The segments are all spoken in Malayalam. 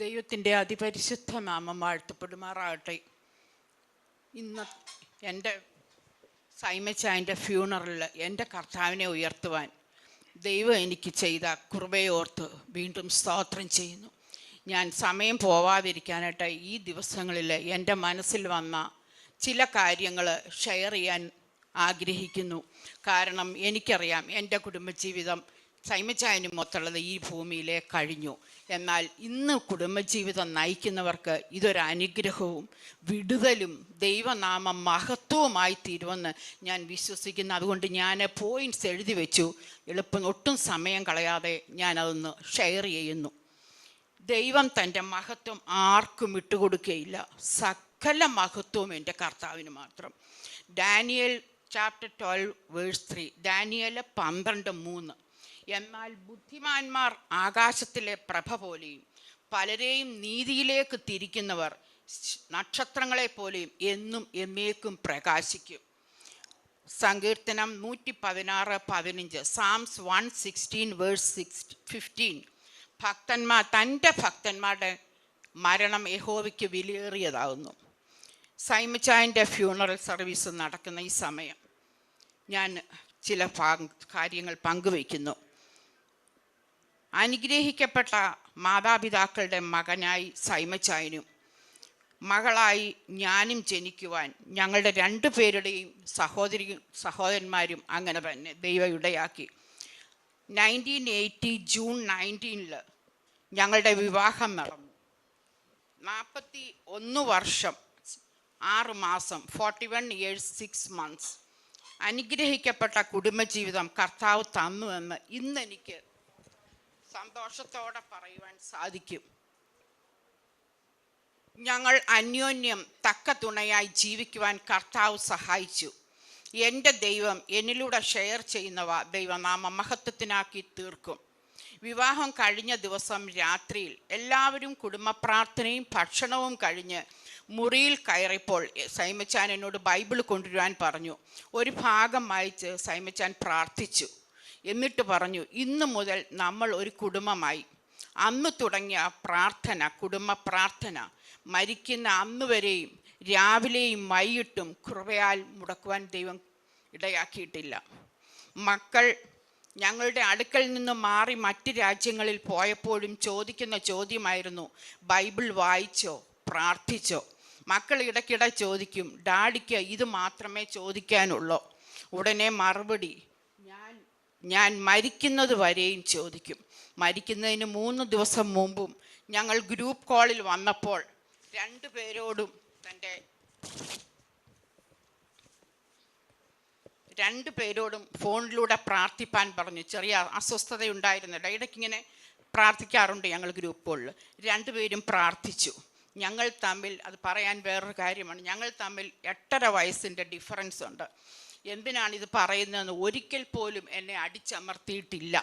ദൈവത്തിൻ്റെ അതിപരിശുദ്ധ നാമം വാഴ്ത്തപ്പെടുമാറാകട്ടെ. ഇന്ന് എൻ്റെ സൈമച്ചായൻ്റെ ഫ്യൂണറലിൽ എൻ്റെ കർത്താവിനെ ഉയർത്തുവാൻ ദൈവം എനിക്ക് ചെയ്ത കൃപയോർത്ത് വീണ്ടും സ്തോത്രം ചെയ്യുന്നു. ഞാൻ സമയം പോവാതിരിക്കാനായിട്ട് ഈ ദിവസങ്ങളിൽ എൻ്റെ മനസ്സിൽ വന്ന ചില കാര്യങ്ങൾ ഷെയർ ചെയ്യാൻ ആഗ്രഹിക്കുന്നു. കാരണം എനിക്കറിയാം എൻ്റെ കുടുംബജീവിതം സൈമച്ചായനും മൊത്തമുള്ളത് ഈ ഭൂമിയിലെ കഴിഞ്ഞു. എന്നാൽ ഇന്ന് കുടുംബജീവിതം നയിക്കുന്നവർക്ക് ഇതൊരു അനുഗ്രഹവും വിടുതലും ദൈവനാമം മഹത്വവുമായി തീരുമെന്ന് ഞാൻ വിശ്വസിക്കുന്നു. അതുകൊണ്ട് ഞാൻ പോയിൻറ്റ്സ് എഴുതി വെച്ചു. ഒട്ടും സമയം കളയാതെ ഞാനതൊന്ന് ഷെയർ ചെയ്യുന്നു. ദൈവം തൻ്റെ മഹത്വം ആർക്കും വിട്ടുകൊടുക്കുകയില്ല. സകല മഹത്വവും എൻ്റെ കർത്താവിന് മാത്രം. Daniel chapter 12 verse 3, Daniel 12:3. എന്നാൽ ബുദ്ധിമാന്മാർ ആകാശത്തിലെ പ്രഭ പോലെയും പലരെയും നീതിയിലേക്ക് തിരിക്കുന്നവർ നക്ഷത്രങ്ങളെപ്പോലെയും എന്നും എന്നേക്കും പ്രകാശിക്കും. സങ്കീർത്തനം 116:15, സാംസ് 116 വേഴ്സ് 15. തൻ്റെ ഭക്തന്മാരുടെ മരണം യഹോവയ്ക്ക് വിലയേറിയതാകുന്നു. സൈമച്ചായൻ്റെ ഫ്യൂണറൽ സർവീസ് നടക്കുന്ന ഈ സമയം ഞാൻ ചില കാര്യങ്ങൾ പങ്കുവയ്ക്കുന്നു. അനുഗ്രഹിക്കപ്പെട്ട മാതാപിതാക്കളുടെ മകനായി സൈമച്ചായനും മകളായി ഞാനും ജനിക്കുവാൻ ഞങ്ങളുടെ 2 പേരുടെയും സഹോദരന്മാരും അങ്ങനെ തന്നെ ദൈവം ഇടയാക്കി. 1980 ജൂൺ 19 ഞങ്ങളുടെ വിവാഹം നടന്നു. 41 വർഷം 6 മാസം 41 years 6 months അനുഗ്രഹിക്കപ്പെട്ട കുടുംബജീവിതം കർത്താവ് തന്നുവെന്ന് ഇന്നെനിക്ക് സന്തോഷത്തോടെ പറയുവാൻ സാധിക്കും. ഞങ്ങൾ അന്യോന്യം തക്ക തുണയായി ജീവിക്കുവാൻ കർത്താവ് സഹായിച്ചു. എൻ്റെ ദൈവം എന്നിലൂടെ ഷെയർ ചെയ്യുന്നവ ദൈവനാമ മഹത്വത്തിനാക്കി തീർക്കും. വിവാഹം കഴിഞ്ഞ ദിവസം രാത്രിയിൽ എല്ലാവരും കുടുംബ പ്രാർത്ഥനയും ഭക്ഷണവും കഴിഞ്ഞ് മുറിയിൽ കയറിയപ്പോൾ സൈമച്ചാൻ എന്നോട് ബൈബിൾ കൊണ്ടുവരുവാൻ പറഞ്ഞു. ഒരു ഭാഗം വായിച്ച് സൈമച്ചാൻ പ്രാർത്ഥിച്ചു. എന്നിട്ട് പറഞ്ഞു, ഇന്നു മുതൽ നമ്മൾ ഒരു കുടുംബമായി. അന്ന് തുടങ്ങിയ പ്രാർത്ഥന, കുടുംബ പ്രാർത്ഥന മരിക്കുന്ന അന്ന് വരെയും രാവിലെയും വൈകിട്ടും കൃപയാൽ മുടക്കുവാൻ ദൈവം ഇടയാക്കിയിട്ടില്ല. മക്കൾ ഞങ്ങളുടെ അടുക്കൽ നിന്ന് മാറി മറ്റ് രാജ്യങ്ങളിൽ പോയപ്പോഴും ചോദിക്കുന്ന ചോദ്യമായിരുന്നു, ബൈബിൾ വായിച്ചോ, പ്രാർത്ഥിച്ചോ? മക്കൾ ഇടയ്ക്കിടെ ചോദിക്കും, ഡാഡിക്ക് ഇത് മാത്രമേ ചോദിക്കാനുള്ളൂ? ഉടനെ മറുപടി, ഞാൻ മരിക്കുന്നത് വരെയും ചോദിക്കും. മരിക്കുന്നതിന് 3 ദിവസം മുമ്പും ഞങ്ങൾ ഗ്രൂപ്പ് കോളിൽ വന്നപ്പോൾ 2 പേരോടും 2 പേരോടും ഫോണിലൂടെ പ്രാർത്ഥിപ്പാൻ പറഞ്ഞു. ചെറിയ അസ്വസ്ഥതയുണ്ടായിരുന്നില്ല. ഇടയ്ക്കിങ്ങനെ പ്രാർത്ഥിക്കാറുണ്ട് ഞങ്ങൾ ഗ്രൂപ്പുകളിൽ. 2 പേരും പ്രാർത്ഥിച്ചു. ഞങ്ങൾ തമ്മിൽ, അത് പറയാൻ വേറൊരു കാര്യമാണ്, ഞങ്ങൾ തമ്മിൽ 8.5 വയസ്സിൻ്റെ ഡിഫറൻസ് ഉണ്ട്. എന്തിനാണിത് പറയുന്നതെന്ന് ഒരിക്കൽ പോലും എന്നെ അടിച്ചമർത്തിയിട്ടില്ല.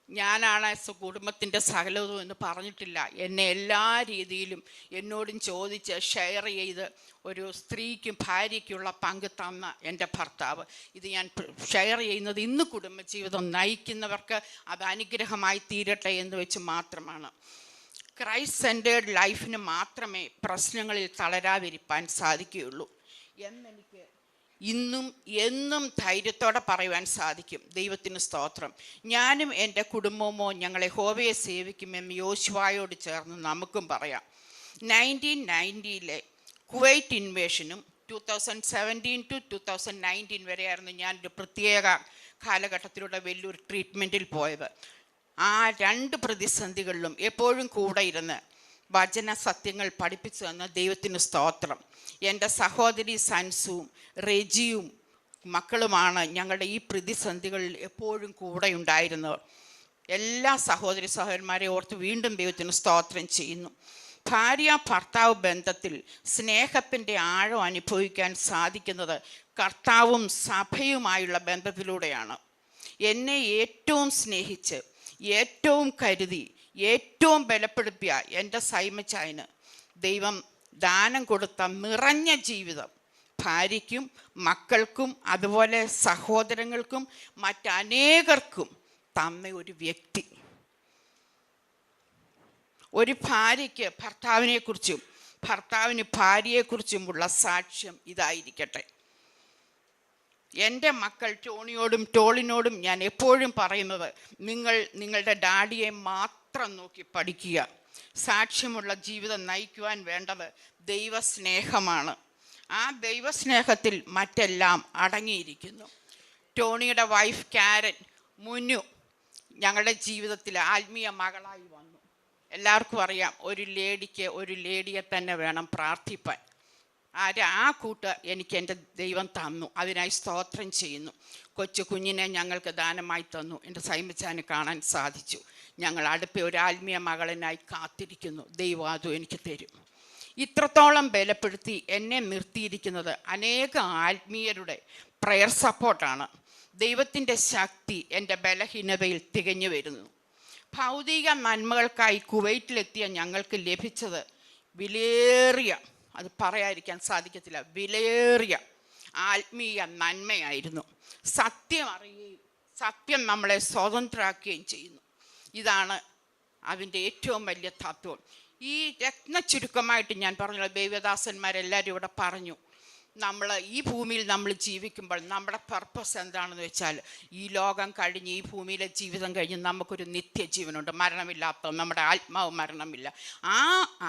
ഞാനാണ് കുടുംബത്തിൻ്റെ സകലതും എന്ന് പറഞ്ഞിട്ടില്ല. എന്നെ എല്ലാ രീതിയിലും എന്നോടും ചോദിച്ച് ഷെയർ ചെയ്ത് ഒരു സ്ത്രീക്കും ഭാര്യയ്ക്കുള്ള പങ്ക് തന്ന എൻ്റെ ഭർത്താവ്. ഇത് ഞാൻ ഷെയർ ചെയ്യുന്നത് ഇന്ന് കുടുംബജീവിതം നയിക്കുന്നവർക്ക് അത് അനുഗ്രഹമായി തീരട്ടെ എന്ന് വെച്ച് മാത്രമാണ്. ക്രൈസ്റ്റ് സെൻറ്റേർഡ് ലൈഫിന് മാത്രമേ പ്രശ്നങ്ങളിൽ തളരാതിരിക്കാൻ സാധിക്കുകയുള്ളൂ എന്നെനിക്ക് ഇന്നും എന്നും ധൈര്യത്തോടെ പറയുവാൻ സാധിക്കും. ദൈവത്തിന് സ്തോത്രം. ഞാനും എൻ്റെ കുടുംബവുമോ ഞങ്ങൾ യഹോവയെ സേവിക്കുമെന്ന് യോശുവയോട് ചേർന്ന് നമുക്കും പറയാം. 1990 കുവൈറ്റ് ഇൻവേഷനും 2017 to 2019 വരെയായിരുന്നു ഞാനൊരു പ്രത്യേക കാലഘട്ടത്തിലൂടെ വലിയൊരു ട്രീറ്റ്മെൻറ്റിൽ പോയത്. ആ 2 പ്രതിസന്ധികളിലും എപ്പോഴും കൂടെ ഇരുന്ന് വചന സത്യങ്ങൾ പഠിപ്പിച്ചു തന്ന ദൈവത്തിന് സ്തോത്രം. എൻ്റെ സഹോദരി സൻസുവും റെജിയും മക്കളുമാണ് ഞങ്ങളുടെ ഈ പ്രതിസന്ധികളിൽ എപ്പോഴും കൂടെ ഉണ്ടായിരുന്നവർ. എല്ലാ സഹോദരന്മാരെ ഓർത്ത് വീണ്ടും ദൈവത്തിന് സ്തോത്രം ചെയ്യുന്നു. ഭാര്യ ഭർത്താവ് ബന്ധത്തിൽ സ്നേഹത്തിൻ്റെ ആഴം അനുഭവിക്കാൻ സാധിക്കുന്നത് കർത്താവും സഭയുമായുള്ള ബന്ധത്തിലൂടെയാണ്. എന്നെ ഏറ്റവും സ്നേഹിച്ച് ഏറ്റവും കരുതി ഏറ്റവും ബലപ്പെടുത്തിയ എൻ്റെ സൈമച്ചായന് ദൈവം ദാനം കൊടുത്ത നിറഞ്ഞ ജീവിതം ഭാര്യയ്ക്കും മക്കൾക്കും അതുപോലെ സഹോദരങ്ങൾക്കും മറ്റനേകർക്കും തന്ന ഒരു വ്യക്തി. ഒരു ഭാര്യയ്ക്ക് ഭർത്താവിനെക്കുറിച്ചും ഭർത്താവിന് ഭാര്യയെക്കുറിച്ചുമുള്ള സാക്ഷ്യം ഇതായിരിക്കട്ടെ. എൻ്റെ മക്കൾ ടോളിനോടും ഞാൻ എപ്പോഴും പറയുന്നത്, നിങ്ങളുടെ ഡാഡിയെ മാത്രം നോക്കി പഠിക്കുക. സാക്ഷ്യമുള്ള ജീവിതം നയിക്കുവാൻ വേണ്ടത് ദൈവസ്നേഹമാണ്. ആ ദൈവസ്നേഹത്തിൽ മറ്റെല്ലാം അടങ്ങിയിരിക്കുന്നു. ടോണിയുടെ വൈഫ് കാരൻ മുന്നു ഞങ്ങളുടെ ജീവിതത്തിൽ ആത്മീയ മകളായി വന്നു. എല്ലാവർക്കും അറിയാം, ഒരു ലേഡിയെ തന്നെ വേണം പ്രാർത്ഥിപ്പാൻ. ആ കൂട്ട് എനിക്ക് എൻ്റെ ദൈവം തന്നു. അതിനായി സ്തോത്രം ചെയ്യുന്നു. കുഞ്ഞിനെ ഞങ്ങൾക്ക് ദാനമായി തന്നു. എൻ്റെ സൈമിച്ചാന് കാണാൻ സാധിച്ചു. ഞങ്ങൾ അടുത്ത ഒരു ആത്മീയ മകളിനായി കാത്തിരിക്കുന്നു. ദൈവം അതും എനിക്ക് തരും. ഇത്രത്തോളം ബലപ്പെടുത്തി എന്നെ നിർത്തിയിരിക്കുന്നത് അനേക ആത്മീയരുടെ പ്രയർ സപ്പോർട്ടാണ്. ദൈവത്തിൻ്റെ ശക്തി എൻ്റെ ബലഹീനതയിൽ തികഞ്ഞു വരുന്നു. ഭൗതിക നന്മകൾക്കായി കുവൈറ്റിലെത്തിയ ഞങ്ങൾക്ക് ലഭിച്ചത് വിലയേറിയ, അത് പറയാതിരിക്കാൻ സാധിക്കത്തില്ല, വിലയേറിയ ആത്മീയ നന്മയായിരുന്നു. സത്യം അറിയുകയും സത്യം നമ്മളെ സ്വതന്ത്രരാക്കുകയും ചെയ്യുന്നു. ഇതാണ് അതിൻ്റെ ഏറ്റവും വലിയ തത്വം. ഈ രത്ന ചുരുക്കമായിട്ട് ഞാൻ പറഞ്ഞ ദൈവദാസന്മാരെല്ലാവരും ഇവിടെ പറഞ്ഞു. ഈ ഭൂമിയിൽ നമ്മൾ ജീവിക്കുമ്പോൾ നമ്മുടെ പർപ്പസ് എന്താണെന്ന് വെച്ചാൽ, ഈ ലോകം കഴിഞ്ഞ്, ഈ ഭൂമിയിലെ ജീവിതം കഴിഞ്ഞ് നമുക്കൊരു നിത്യജീവനുണ്ട്, മരണമില്ലാത്ത. നമ്മുടെ ആത്മാവ് മരണമില്ല. ആ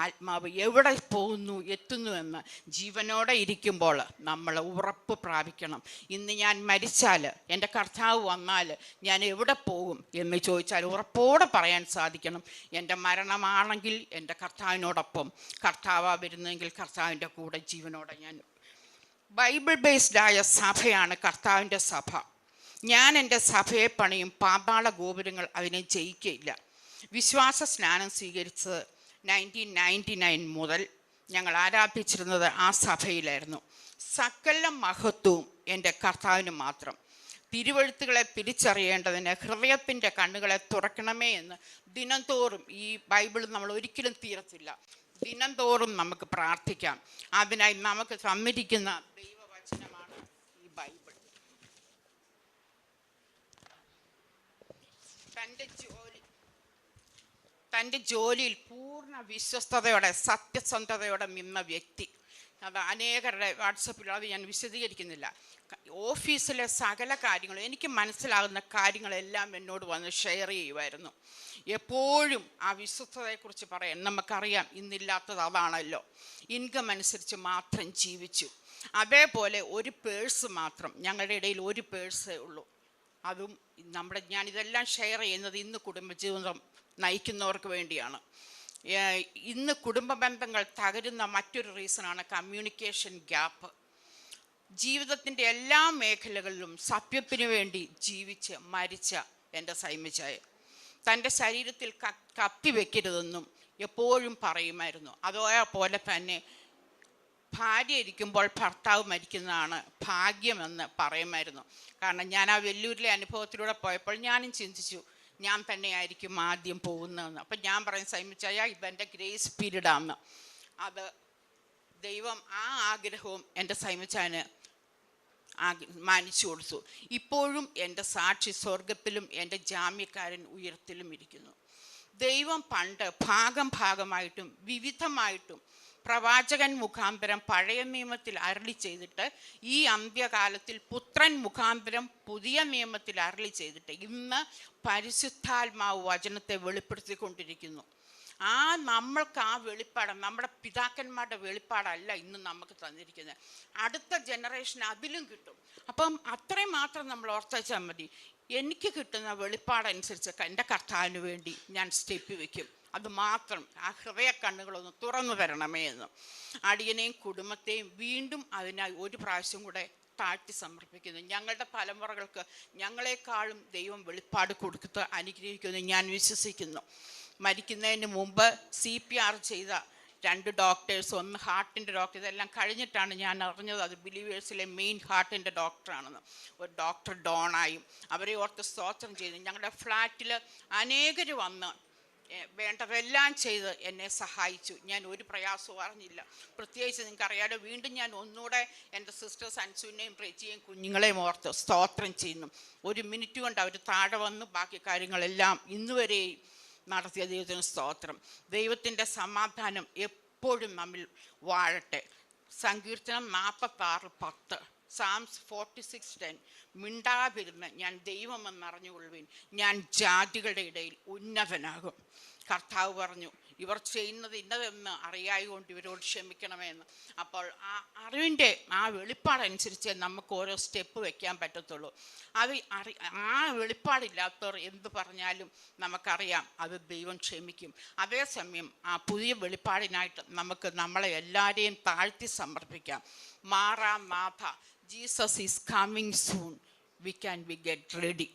ആത്മാവ് എവിടെ പോകുന്നു എത്തുന്നു എന്ന് ജീവനോടെ ഇരിക്കുമ്പോൾ നമ്മൾ ഉറപ്പ് പ്രാപിക്കണം. ഇന്ന് ഞാൻ മരിച്ചാൽ, എൻ്റെ കർത്താവ് വന്നാൽ ഞാൻ എവിടെ പോകും എന്ന് ചോദിച്ചാൽ ഉറപ്പോടെ പറയാൻ സാധിക്കണം, എൻ്റെ മരണമാണെങ്കിൽ എൻ്റെ കർത്താവിനോടൊപ്പം, കർത്താവ് വരുന്നെങ്കിൽ കർത്താവിൻ്റെ കൂടെ ജീവനോടെ ഞാൻ. ബൈബിൾ ബേസ്ഡായ സഭയാണ് കർത്താവിൻ്റെ സഭ. ഞാൻ എൻ്റെ സഭയെ പണിയും, പാതാള ഗോപുരങ്ങൾ അതിനെ ജയിക്കുകയില്ല. വിശ്വാസ സ്നാനം സ്വീകരിച്ചത് 1999 മുതൽ ഞങ്ങൾ ആരാധിച്ചിരുന്നത് ആ സഭയിലായിരുന്നു. സകല മഹത്വവും എൻ്റെ കർത്താവിന് മാത്രം. തിരുവെഴുത്തുകളെ തിരിച്ചറിയേണ്ടതിന് ഹൃദയത്തിൻ്റെ കണ്ണുകളെ തുറക്കണമേ എന്ന് ദിനംതോറും, ഈ ബൈബിൾ നമ്മൾ ഒരിക്കലും തീരത്തില്ല, ദിനംതോറും നമുക്ക് പ്രാർത്ഥിക്കാം. അതിനായി നമുക്ക് തന്നിരിക്കുന്ന ദൈവവചനമാണ് ഈ ബൈബിൾ. തൻ്റെ ജോലിയിൽ പൂർണ്ണ വിശ്വസ്തയോടെ സത്യസന്ധതയോടെ നിന്ന വ്യക്തി. അത് അനേകരുടെ വാട്സപ്പിൽ, അത് ഞാൻ വിശദീകരിക്കുന്നില്ല. ഓഫീസിലെ സകല കാര്യങ്ങളും, എനിക്ക് മനസ്സിലാകുന്ന കാര്യങ്ങളെല്ലാം എന്നോട് വന്ന് ഷെയർ ചെയ്യുമായിരുന്നു. എപ്പോഴും ആ വിശ്വസ്തതയെക്കുറിച്ച് പറയാൻ നമുക്കറിയാം, ഇന്നില്ലാത്തത് അതാണല്ലോ. ഇൻകം അനുസരിച്ച് മാത്രം ജീവിച്ചു. അതേപോലെ ഒരു പേഴ്സ് മാത്രം, ഞങ്ങളുടെ ഇടയിൽ ഒരു പേഴ്സേ ഉള്ളൂ. അതും ഞാനിതെല്ലാം ഷെയർ ചെയ്യുന്നത് ഇന്ന് കുടുംബജീവിതം നയിക്കുന്നവർക്ക് വേണ്ടിയാണ്. ഇന്ന് കുടുംബ ബന്ധങ്ങൾ തകരുന്ന മറ്റൊരു റീസണാണ് കമ്മ്യൂണിക്കേഷൻ ഗ്യാപ്പ്. ജീവിതത്തിൻ്റെ എല്ലാ മേഖലകളിലും സത്യത്തിനു വേണ്ടി ജീവിച്ച് മരിച്ച എൻ്റെ സൈമിച്ചായ തൻ്റെ ശരീരത്തിൽ കത്തി വെക്കരുതെന്നും എപ്പോഴും പറയുമായിരുന്നു. അതേപോലെ തന്നെ ഭാര്യ ഇരിക്കുമ്പോൾ ഭർത്താവ് മരിക്കുന്നതാണ് ഭാഗ്യമെന്ന് പറയുമായിരുന്നു. കാരണം ഞാൻ ആ വെല്ലൂരിലെ അനുഭവത്തിലൂടെ പോയപ്പോൾ ഞാനും ചിന്തിച്ചു, ഞാൻ തന്നെയായിരിക്കും ആദ്യം പോകുന്നതെന്ന്. അപ്പം ഞാൻ പറയും, സൈമിച്ചായ ഇതെൻ്റെ ഗ്രേസ് പീരീഡാന്ന്. അത് ദൈവം ആ ആഗ്രഹവും എൻ്റെ സൈമിച്ചാന് മാനിച്ചു കൊടുത്തു. ഇപ്പോഴും എൻ്റെ സാക്ഷി സ്വർഗത്തിലും എൻ്റെ ജാമ്യക്കാരൻ ഉയരത്തിലും ഇരിക്കുന്നു. ദൈവം പണ്ട് ഭാഗമായിട്ടും വിവിധമായിട്ടും പ്രവാചകൻ മുഖാന്തരം പഴയ നിയമത്തിൽ അരുളി ചെയ്തിട്ട്, ഈ അന്ത്യകാലത്തിൽ പുത്രൻ മുഖാന്തരം പുതിയ നിയമത്തിൽ അരുളി ചെയ്തിട്ട് ഇന്ന് പരിശുദ്ധാത്മാവ് വചനത്തെ വെളിപ്പെടുത്തിക്കൊണ്ടിരിക്കുന്നു. നമ്മൾക്ക് ആ വെളിപ്പാട്, നമ്മുടെ പിതാക്കന്മാരുടെ വെളിപ്പാടല്ല ഇന്ന് നമുക്ക് തന്നിരിക്കുന്നത്. അടുത്ത ജനറേഷൻ അതിലും കിട്ടും. അപ്പം അത്രയും മാത്രം നമ്മൾ ഓർത്താൽ മതി. എനിക്ക് കിട്ടുന്ന വെളിപ്പാടനുസരിച്ച് എൻ്റെ കർത്താവിന് വേണ്ടി ഞാൻ സ്റ്റെപ്പ് വയ്ക്കും. അത് മാത്രം, ആ ഹൃദയ കണ്ണുകളൊന്ന് തുറന്നു തരണമേ എന്ന് അടിയനെയും കുടുംബത്തെയും വീണ്ടും അതിനായി ഒരു പ്രാവശ്യം കൂടെ താഴ്ത്തി സമർപ്പിക്കുന്നു. ഞങ്ങളുടെ തലമുറകൾക്ക് ഞങ്ങളെക്കാളും ദൈവം വെളിപ്പാട് കൊടുത്ത് അനുഗ്രഹിക്കുമെന്ന് ഞാൻ വിശ്വസിക്കുന്നു. മരിക്കുന്നതിന് മുമ്പ് CPR ചെയ്ത 2 ഡോക്ടേഴ്സ്, ഒന്ന് ഹാർട്ടിൻ്റെ ഡോക്ടർ, ഇതെല്ലാം കഴിഞ്ഞിട്ടാണ് ഞാൻ അറിഞ്ഞത് അത് ബിലീവേഴ്സിലെ മെയിൻ ഹാർട്ടിൻ്റെ ഡോക്ടറാണെന്ന്. ഒരു ഡോക്ടർ ഡോണായും അവരെ ഓർത്ത് സ്തോത്രം ചെയ്തു. ഞങ്ങളുടെ ഫ്ലാറ്റിൽ അനേകർ വന്ന് വേണ്ടതെല്ലാം ചെയ്ത് എന്നെ സഹായിച്ചു. ഞാൻ ഒരു പ്രയാസവും അറിഞ്ഞില്ല. പ്രത്യേകിച്ച് നിങ്ങൾക്കറിയാലോ, വീണ്ടും ഞാൻ ഒന്നുകൂടെ എൻ്റെ സിസ്റ്റേഴ്സ് അൻസുവിനെയും റെജിയെയും കുഞ്ഞുങ്ങളെയും ഓർത്ത് സ്തോത്രം ചെയ്യുന്നു. 1 മിനിറ്റ് കൊണ്ട് അവർ താഴെ വന്ന് ബാക്കി കാര്യങ്ങളെല്ലാം ഇന്നുവരെയും നടത്തിയ ദൈവത്തിന് സ്തോത്രം. ദൈവത്തിൻ്റെ സമാധാനം എപ്പോഴും നമ്മിൽ വാഴട്ടെ. സങ്കീർത്തനം 46:10, സാംസ് 46:10, മിണ്ടാതിരുന്ന് ഞാൻ ദൈവമെന്നറിഞ്ഞുകൊള്ളുവിൻ, ഞാൻ ജാതികളുടെ ഇടയിൽ ഉന്നതനാകും. കർത്താവ് പറഞ്ഞു, ഇവർ ചെയ്യുന്നത് ഇന്നതെന്ന് അറിയായതുകൊണ്ട് ഇവരോട് ക്ഷമിക്കണമെന്ന്. അപ്പോൾ ആ അറിവിൻ്റെ ആ വെളിപ്പാടനുസരിച്ച് നമുക്ക് ഓരോ സ്റ്റെപ്പ് വെക്കാൻ പറ്റത്തുള്ളൂ. ആ വെളിപ്പാടില്ലാത്തവർ എന്ത് പറഞ്ഞാലും നമുക്കറിയാം അത് ദൈവം ക്ഷമിക്കും. അതേസമയം ആ പുതിയ വെളിപ്പാടിനായിട്ട് നമുക്ക് നമ്മളെ എല്ലാവരെയും താഴ്ത്തി സമർപ്പിക്കാം. Maranatha, Jesus is coming soon, we can be get ready.